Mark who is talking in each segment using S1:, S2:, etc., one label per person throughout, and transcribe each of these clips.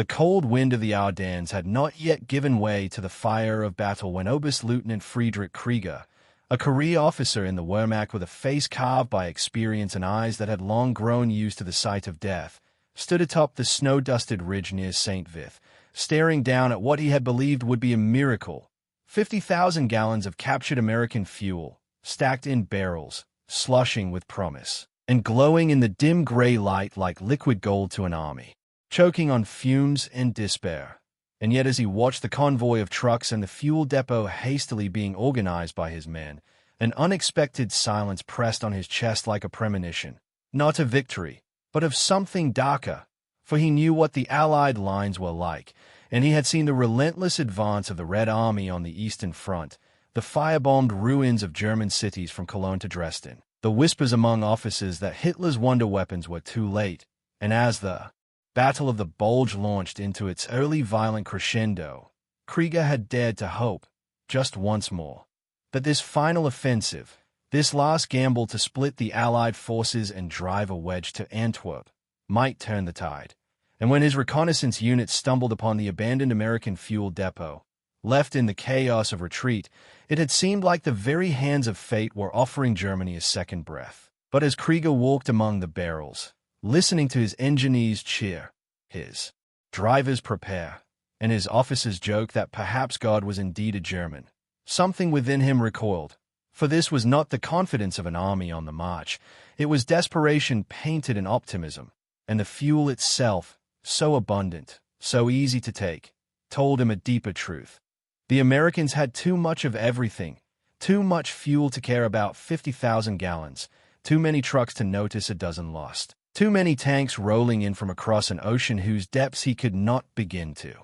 S1: The cold wind of the Ardennes had not yet given way to the fire of battle when Oberst-Lieutenant Friedrich Krieger, a career officer in the Wehrmacht with a face carved by experience and eyes that had long grown used to the sight of death, stood atop the snow-dusted ridge near St. Vith, staring down at what he had believed would be a miracle. 50,000 gallons of captured American fuel, stacked in barrels, slushing with promise, and glowing in the dim gray light like liquid gold to an army, choking on fumes and despair. And yet as he watched the convoy of trucks and the fuel depot hastily being organized by his men, an unexpected silence pressed on his chest like a premonition, not of victory, but of something darker, for he knew what the Allied lines were like, and he had seen the relentless advance of the Red Army on the Eastern Front, the firebombed ruins of German cities from Cologne to Dresden, the whispers among officers that Hitler's wonder weapons were too late, and as the Battle of the Bulge launched into its early violent crescendo, Krieger had dared to hope, just once more, that this final offensive, this last gamble to split the Allied forces and drive a wedge to Antwerp, might turn the tide. And when his reconnaissance unit stumbled upon the abandoned American fuel depot, left in the chaos of retreat, it had seemed like the very hands of fate were offering Germany a second breath. But as Krieger walked among the barrels, listening to his engineers cheer, his drivers prepare, and his officers joke that perhaps God was indeed a German, something within him recoiled. For this was not the confidence of an army on the march. It was desperation painted in optimism, and the fuel itself, so abundant, so easy to take, told him a deeper truth. The Americans had too much of everything, too much fuel to care about 50,000 gallons, too many trucks to notice a dozen lost. Too many tanks rolling in from across an ocean whose depths he could not begin to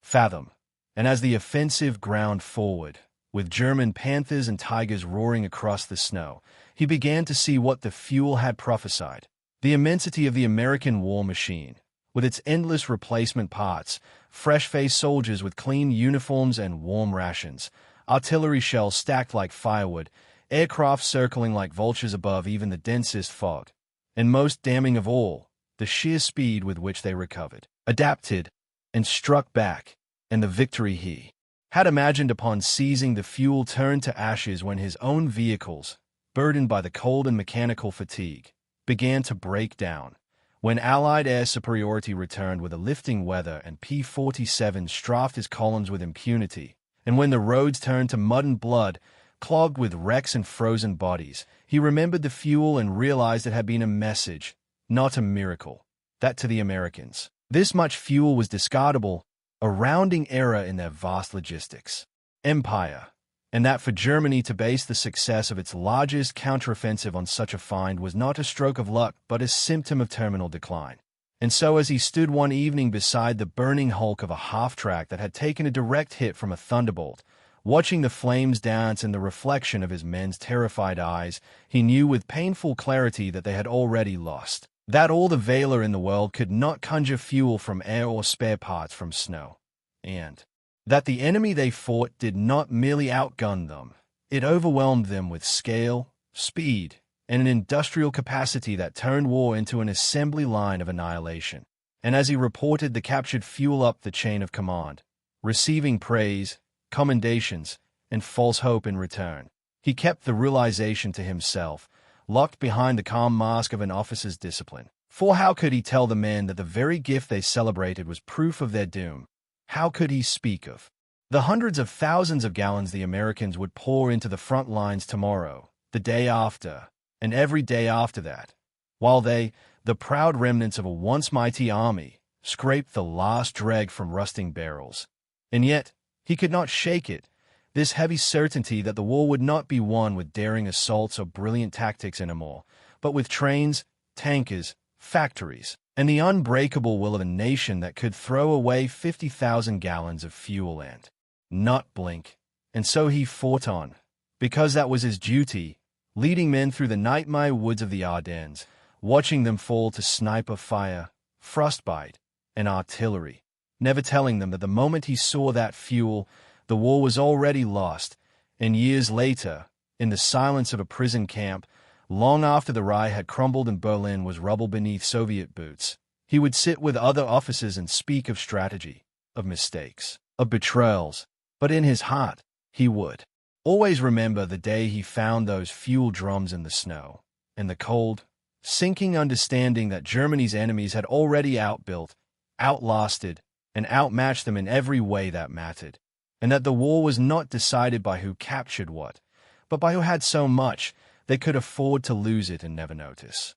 S1: fathom. And as the offensive ground forward, with German panthers and tigers roaring across the snow, he began to see what the fuel had prophesied. The immensity of the American war machine, with its endless replacement parts, fresh-faced soldiers with clean uniforms and warm rations, artillery shells stacked like firewood, aircraft circling like vultures above even the densest fog. And most damning of all, the sheer speed with which they recovered, adapted, and struck back, and the victory he had imagined upon seizing the fuel turned to ashes when his own vehicles, burdened by the cold and mechanical fatigue, began to break down, when Allied air superiority returned with a lifting weather and P-47s strafed his columns with impunity, and when the roads turned to mud and blood, clogged with wrecks and frozen bodies, he remembered the fuel and realized it had been a message, not a miracle, that to the Americans, this much fuel was discardable, a rounding error in their vast logistics empire, and that for Germany to base the success of its largest counteroffensive on such a find was not a stroke of luck but a symptom of terminal decline. And so as he stood one evening beside the burning hulk of a half-track that had taken a direct hit from a thunderbolt, watching the flames dance in the reflection of his men's terrified eyes, he knew with painful clarity that they had already lost, that all the valor in the world could not conjure fuel from air or spare parts from snow, and that the enemy they fought did not merely outgun them, it overwhelmed them with scale, speed, and an industrial capacity that turned war into an assembly line of annihilation. And as he reported the captured fuel up the chain of command, receiving praise, commendations, and false hope in return, he kept the realization to himself, locked behind the calm mask of an officer's discipline. For how could he tell the men that the very gift they celebrated was proof of their doom? How could he speak of the hundreds of thousands of gallons the Americans would pour into the front lines tomorrow, the day after, and every day after that, while they, the proud remnants of a once mighty army, scraped the last dreg from rusting barrels? And yet, he could not shake it, this heavy certainty that the war would not be won with daring assaults or brilliant tactics anymore, but with trains, tankers, factories, and the unbreakable will of a nation that could throw away 50,000 gallons of fuel and not blink. And so he fought on, because that was his duty, leading men through the nightmare woods of the Ardennes, watching them fall to sniper fire, frostbite, and artillery, never telling them that the moment he saw that fuel, the war was already lost, and years later, in the silence of a prison camp, long after the WWII had crumbled and Berlin was rubble beneath Soviet boots, He would sit with other officers and speak of strategy, of mistakes, of betrayals, but in his heart, he would always remember the day he found those fuel drums in the snow, in the cold, sinking understanding that Germany's enemies had already outbuilt, outlasted, and outmatched them in every way that mattered, and that the war was not decided by who captured what, but by who had so much they could afford to lose it and never notice.